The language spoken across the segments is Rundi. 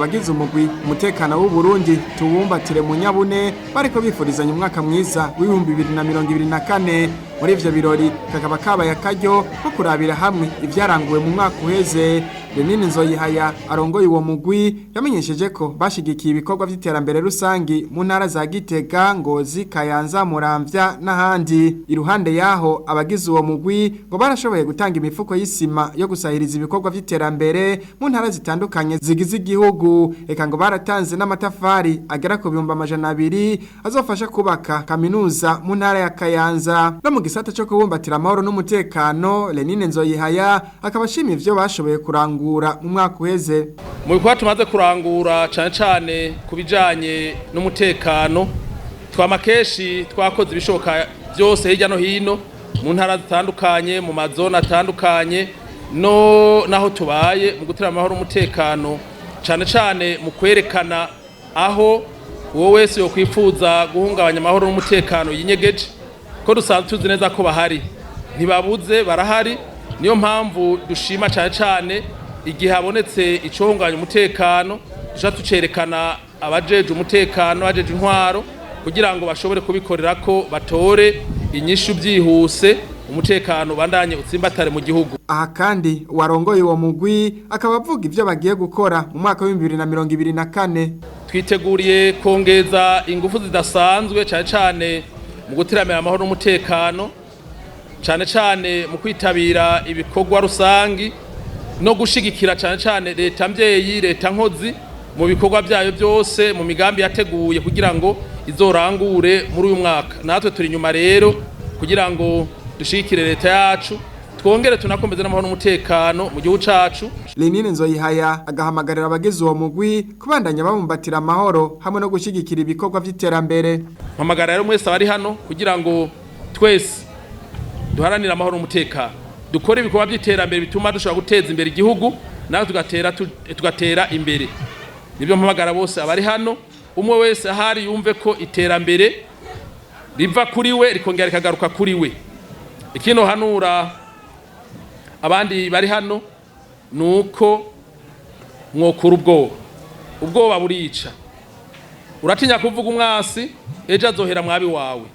abagize umugwi umutekano w'u Burundi tuwufumbatire mu nyabune bariko bifurizanya umwaka mwiza w'2024 muri ivyo birori kakaba kabaye akaryo ko kurabira hamwe ivyaranguwe mu mwaka uheze. Renine Nzoyihaya arongoye uwo mugwi yamenyesheje ko bashigikiye ibikorwa vy'iterambere rusangi mu ntara za Gitega, Ngozi, Kayanza, Muramvya n'ahandi. Iruhande yaho abagize uwo mugwi ngo barashoboye gutanga imifuko y'isima yo gusahiriza ibikorwa vy'iterambere mu ntara zitandukanye zigize igihugu. Eka ngo baratanze n'amatafari agera ku 200 azofasha kubaka kaminuza mu ntara ya Kayanza. No mu gisata cyo kubumbatira amahoro n'umutekano, Renine Nzoyihaya akabashimira ivyo bashoboye kuranga mu mwaka uheze. Mu bikorwa tumaze kurangura cyane kubijanye n'umutekano, twamakeshi twakoze ibishoboka byose hirya no hino mu ntara zitandukanye, mu mazone atandukanye, no naho tubaye mu gutera amahoro umutekano, cyane mu kwerekana aho uwo wese yo kwifuza guhungabanya amahoro n'umutekano yinyegeje, ko dusanzwe tuzi neza ko bahari, ntibabuze, barahari. Niyo mpamvu dushima cyane igihe habonetse icohunganya umutekano, duca tucerekana abajeje umutekano, abajeje intwaro, kugira ngo bashobore kubikorera ko batore inyishu byihuse, umutekano bandanye utsimbatare mu gihugu. Aha kandi warongoye uwo mugwi akaba avuga ivyo bagiye gukora mu mwaka wa 2024. Twiteguriye kongeza ingufu zidasanzwe cyane mu gutiramira amahoro n'umutekano, cyane mu kwitabira ibikorwa rusangi no gushigikira cyane leta mvyeyi, leta nkozi mu bikorwa byayo byose, mu migambi yateguye kugira ngo izorangure muri uyu mwaka. Natwe turi nyuma rero kugira ngo dushigikire leta yacu, twongere tunakomeze n'amahoro n'umutekano mu gihugu cacu. Renine Nzoyihaya agahamagarira abagize uwo mugwi kubandanya babumbatira amahoro hamwe no gushigikira ibikorwa vy'iterambere. Mpamagara rero mwese abari hano kugira ngo twese duharanira amahoro n'umutekano, dukora ibikorwa by'iterambere bituma dushobora guteza imbere igihugu, naho tugatera imbere. Nibyo mpamagara bose abari hano, umwe wese ahari yumve ko iterambere riva kuri we rikongera rikagaruka kuri we. Ikino hanura abandi bari hano nuko mwokura ubwoba burica. Uratinya kuvuga umwasi, ejo azohera mwabi wawe.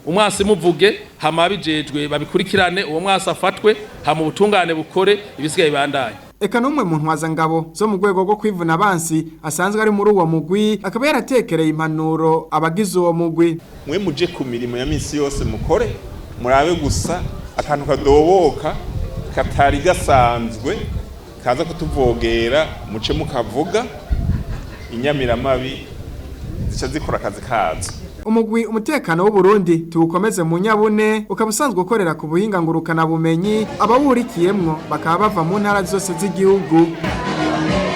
Umwasi muvuge, hama abijejwe babikurikirane, uwo mwasi afatwe, hama ubutungane bukore, ibisigaye bandanye. Eka numwe mu ntwazangabo zo mu rwego rwo kwivuna abansi asanzwe ari muri uwo mugwi akaba yaratekereye impanuro abagize uwo mugwi. Mwe muje ku mirimo ya minsi yose mukore, murabe gusa akantu kadoboka katari gasanzwe kaza kutuvogera, muce mukavuga inyamiramabi zica zikora akazi kazo. Umugwi umutekano w'u Burundi tuwukomeze mu nyabune ukaba usanzwe ukorera ku buhinga ngurukana bumenyi, abawurikiyemwo bakaba bava mu ntara zose z'igihugu.